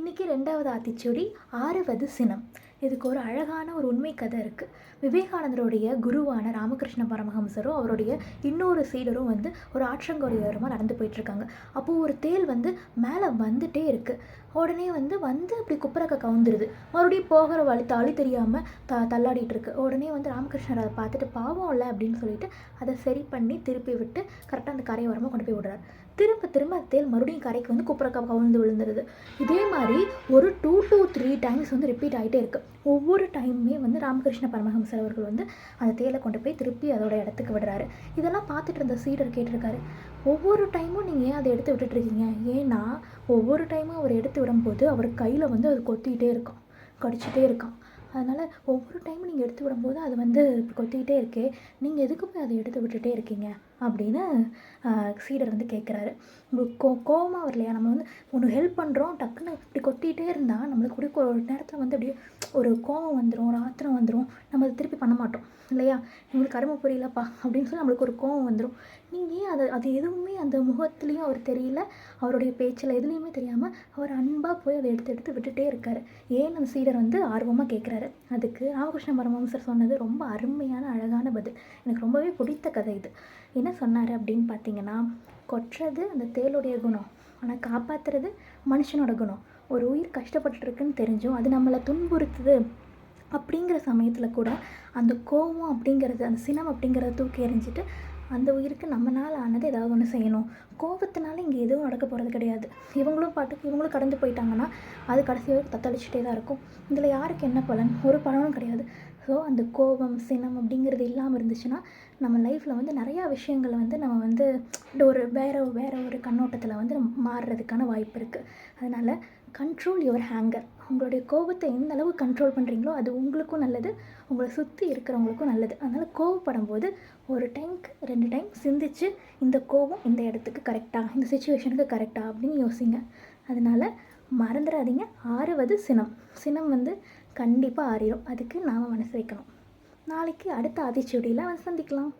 இன்றைக்கி 2வது ஆத்திச்சூடி 6வது சினம். இதுக்கு ஒரு அழகான ஒரு உண்மை கதை இருக்குது. விவேகானந்தருடைய குருவான ராமகிருஷ்ண பரமஹம்சரும் அவருடைய இன்னொரு சீடரும் ஒரு ஆற்றங்கரையோரமாக நடந்து போயிட்டுருக்காங்க. அப்போது ஒரு தேள் மேலே வந்துட்டே இருக்குது. உடனே இப்படி குப்புறக்க கவுந்துருது. மறுபடியும் போகிற வழி தெரியாமல் தள்ளாடிட்டு இருக்கு. உடனே ராமகிருஷ்ணர் அதை பார்த்துட்டு பாவம் இல்லை அப்படின்னு சொல்லிட்டு அதை சரி பண்ணி திருப்பி விட்டு கரெக்டாக அந்த கரையோரமாக கொண்டு போய் விடுறாரு. திரும்ப அந்த தேள் மறுபடியும் கரைக்கு குப்புறக்க கவுந்து விழுந்துருது. இதே மாதிரி ஒரு 2 to 3 டைம்ஸ் ரிப்பீட் ஆகிட்டே இருக்குது. ஒவ்வொரு டைமுமே ராமகிருஷ்ண பரமஹம்சர் அவர்கள் அந்த தேலை கொண்டு போய் திருப்பி அதோட இடத்துக்கு விடுறாரு. இதெல்லாம் பார்த்துட்டு இருந்த சீடர் கேட்டிருக்காரு, ஒவ்வொரு டைமும் நீங்கள் ஏன் அதை எடுத்து விட்டுட்ருக்கீங்க? ஏன்னா ஒவ்வொரு டைமும் அவர் எடுத்து விடும்போது அவர் கையில் அது கொத்திக்கிட்டே இருக்கான், கடிச்சிட்டே இருக்கான். அதனால் ஒவ்வொரு டைமும் நீங்கள் எடுத்து விடும்போது அது கொத்திக்கிட்டே இருக்கே, நீங்கள் எதுக்கு போய் அதை எடுத்து விட்டுட்டே இருக்கீங்க அப்படின்னு சீடர் கேட்குறாரு. உங்களுக்கு கோவமாக வரலையா? நம்ம ஒன்று ஹெல்ப் பண்ணுறோம், டக்குன்னு இப்படி கொத்திக்கிட்டே இருந்தால் நம்மளுக்கு கூட ஒரு நேரத்தில் அப்படியே ஒரு கோவம் வந்துடும், ஒரு ஆத்திரம் வந்துடும். நம்ம அதை திருப்பி பண்ண மாட்டோம் இல்லையா? எங்களுக்கு அருமை புரியலப்பா அப்படின்னு சொல்லி நம்மளுக்கு ஒரு கோவம் வந்துடும். நீங்கள் ஏன் அது எதுவுமே அந்த முகத்துலேயும் அவர் தெரியல, அவருடைய பேச்சில் எதுலேயுமே தெரியாமல் அவர் அன்பாக போய் அதை எடுத்து விட்டுட்டே இருக்காரு. ஏன் அந்த சீடர் ஆர்வமாக கேட்குறாரு. அதுக்கு ராமகிருஷ்ண பரமஹம்சர் சொன்னது ரொம்ப அருமையான அழகான பதில். எனக்கு ரொம்பவே பிடித்த கதை இது. என்ன சொன்னார் அப்படின்னு பார்த்தீங்கன்னா, கொட்டுறது அந்த தேளுடைய குணம், ஆனால் காப்பாற்றுறது மனுஷனோட குணம். ஒரு உயிர் கஷ்டப்பட்டுருக்குன்னு தெரிஞ்சும் அது நம்மளை துன்புறுத்துது அப்படிங்கிற சமயத்தில் கூட அந்த கோபம் அப்படிங்கிறது, அந்த சினம் அப்படிங்கிறத தூக்கி எறிஞ்சிட்டு அந்த உயிருக்கு நம்மளால் ஆனது ஏதாவது ஒன்று செய்யணும். கோபத்தினால இங்கே எதுவும் நடக்க போகிறது கிடையாது. இவங்களும் கடந்து போயிட்டாங்கன்னா அது கடைசி வரைக்கும் தத்தளிச்சுட்டே தான் இருக்கும். இதில் யாருக்கு என்ன பலன்? ஒரு பலனும் கிடையாது. ஸோ அந்த கோபம் சினம் அப்படிங்கிறது இல்லாமல் இருந்துச்சுன்னா நம்ம லைஃப்பில் நிறையா விஷயங்களை நம்ம வேற ஒரு கண்ணோட்டத்தில் மாறுறதுக்கான வாய்ப்பு இருக்குது. அதனால் கண்ட்ரோல் யுவர் ஹேங்கர். உங்களுடைய கோபத்தை எந்த அளவு கண்ட்ரோல் பண்ணுறீங்களோ அது உங்களுக்கும் நல்லது, உங்களை சுற்றி இருக்கிறவங்களுக்கும் நல்லது. அதனால் கோவப்படும் போது ஒரு டைமுக்கு 2 டைம் சிந்திச்சு, இந்த கோபம் இந்த இடத்துக்கு கரெக்டாக, இந்த சுச்சுவேஷனுக்கு கரெக்டாக அப்படின்னு யோசிங்க. அதனால் மறந்துடாதீங்க. 6வது சினம். சினம் கண்டிப்பாக ஆறிடும். அதுக்கு நாம் மனசு வைக்கணும். நாளைக்கு அடுத்த ஆத்திச்சூடியில் சந்திக்கலாம்.